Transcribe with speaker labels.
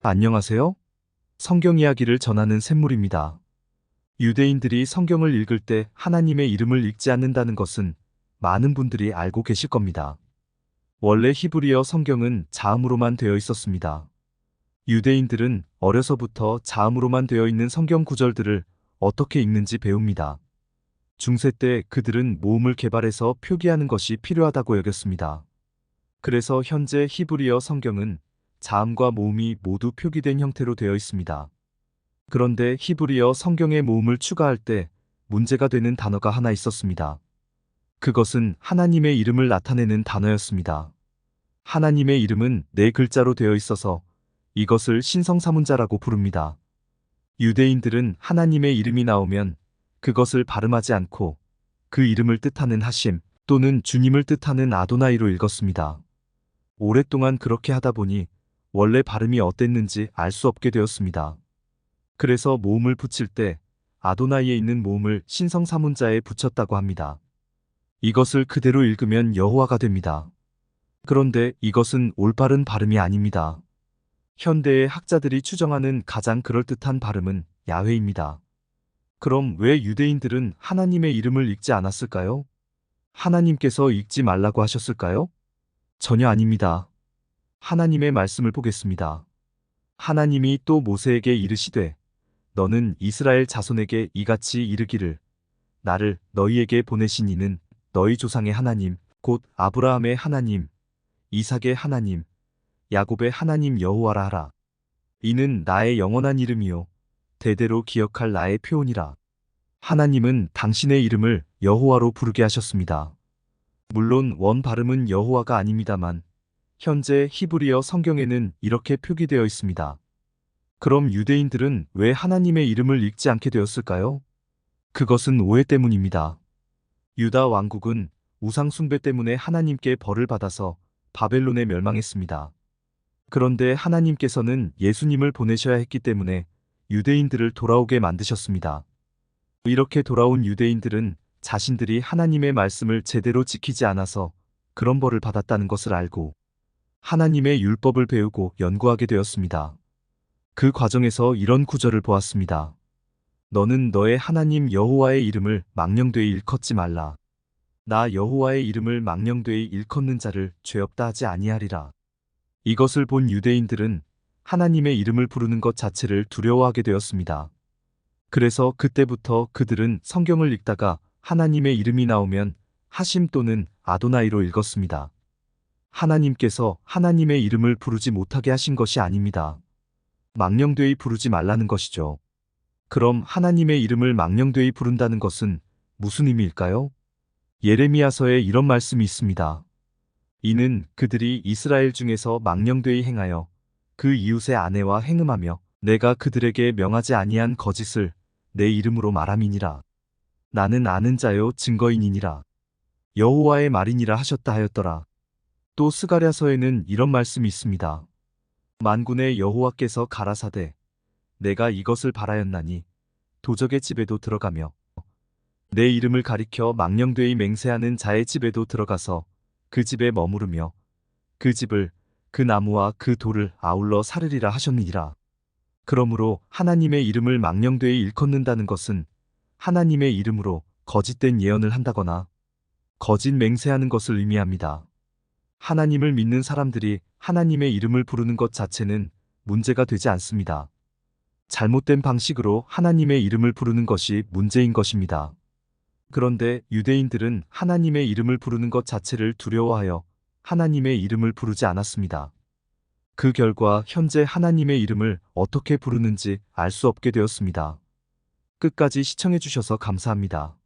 Speaker 1: 안녕하세요. 성경 이야기를 전하는 샘물입니다. 유대인들이 성경을 읽을 때 하나님의 이름을 읽지 않는다는 것은 많은 분들이 알고 계실 겁니다. 원래 히브리어 성경은 자음으로만 되어 있었습니다. 유대인들은 어려서부터 자음으로만 되어 있는 성경 구절들을 어떻게 읽는지 배웁니다. 중세 때 그들은 모음을 개발해서 표기하는 것이 필요하다고 여겼습니다. 그래서 현재 히브리어 성경은 자음과 모음이 모두 표기된 형태로 되어 있습니다. 그런데 히브리어 성경에 모음을 추가할 때 문제가 되는 단어가 하나 있었습니다. 그것은 하나님의 이름을 나타내는 단어였습니다. 하나님의 이름은 네 글자로 되어 있어서 이것을 신성사문자라고 부릅니다. 유대인들은 하나님의 이름이 나오면 그것을 발음하지 않고 그 이름을 뜻하는 하심 또는 주님을 뜻하는 아도나이로 읽었습니다. 오랫동안 그렇게 하다 보니 원래 발음이 어땠는지 알 수 없게 되었습니다. 그래서 모음을 붙일 때 아도나이에 있는 모음을 신성사문자에 붙였다고 합니다. 이것을 그대로 읽으면 여호와가 됩니다. 그런데 이것은 올바른 발음이 아닙니다. 현대의 학자들이 추정하는 가장 그럴듯한 발음은 야훼입니다. 그럼 왜 유대인들은 하나님의 이름을 읽지 않았을까요? 하나님께서 읽지 말라고 하셨을까요? 전혀 아닙니다. 하나님의 말씀을 보겠습니다. 하나님이 또 모세에게 이르시되 너는 이스라엘 자손에게 이같이 이르기를 나를 너희에게 보내신 이는 너희 조상의 하나님 곧 아브라함의 하나님 이삭의 하나님 야곱의 하나님 여호와라 하라. 이는 나의 영원한 이름이요 대대로 기억할 나의 표온이라. 하나님은 당신의 이름을 여호와로 부르게 하셨습니다. 물론 원 발음은 여호와가 아닙니다만 현재 히브리어 성경에는 이렇게 표기되어 있습니다. 그럼 유대인들은 왜 하나님의 이름을 읽지 않게 되었을까요? 그것은 오해 때문입니다. 유다 왕국은 우상 숭배 때문에 하나님께 벌을 받아서 바벨론에 멸망했습니다. 그런데 하나님께서는 예수님을 보내셔야 했기 때문에 유대인들을 돌아오게 만드셨습니다. 이렇게 돌아온 유대인들은 자신들이 하나님의 말씀을 제대로 지키지 않아서 그런 벌을 받았다는 것을 알고 하나님의 율법을 배우고 연구하게 되었습니다. 그 과정에서 이런 구절을 보았습니다. 너는 너의 하나님 여호와의 이름을 망령되이 일컫지 말라. 나 여호와의 이름을 망령되이 일컫는 자를 죄 없다 하지 아니하리라. 이것을 본 유대인들은 하나님의 이름을 부르는 것 자체를 두려워하게 되었습니다. 그래서 그때부터 그들은 성경을 읽다가 하나님의 이름이 나오면 하심 또는 아도나이로 읽었습니다. 하나님께서 하나님의 이름을 부르지 못하게 하신 것이 아닙니다. 망령되이 부르지 말라는 것이죠. 그럼 하나님의 이름을 망령되이 부른다는 것은 무슨 의미일까요? 예레미야서에 이런 말씀이 있습니다. 이는 그들이 이스라엘 중에서 망령되이 행하여 그 이웃의 아내와 행음하며 내가 그들에게 명하지 아니한 거짓을 내 이름으로 말함이니라. 나는 아는 자요 증거인이니라. 여호와의 말이니라 하셨다 하였더라. 또 스가랴서에는 이런 말씀이 있습니다. 만군의 여호와께서 가라사대 내가 이것을 바라였나니 도적의 집에도 들어가며 내 이름을 가리켜 망령되이 맹세하는 자의 집에도 들어가서 그 집에 머무르며 그 집을 그 나무와 그 돌을 아울러 사르리라 하셨느니라. 그러므로 하나님의 이름을 망령되이 일컫는다는 것은 하나님의 이름으로 거짓된 예언을 한다거나 거짓 맹세하는 것을 의미합니다. 하나님을 믿는 사람들이 하나님의 이름을 부르는 것 자체는 문제가 되지 않습니다. 잘못된 방식으로 하나님의 이름을 부르는 것이 문제인 것입니다. 그런데 유대인들은 하나님의 이름을 부르는 것 자체를 두려워하여 하나님의 이름을 부르지 않았습니다. 그 결과 현재 하나님의 이름을 어떻게 부르는지 알 수 없게 되었습니다. 끝까지 시청해 주셔서 감사합니다.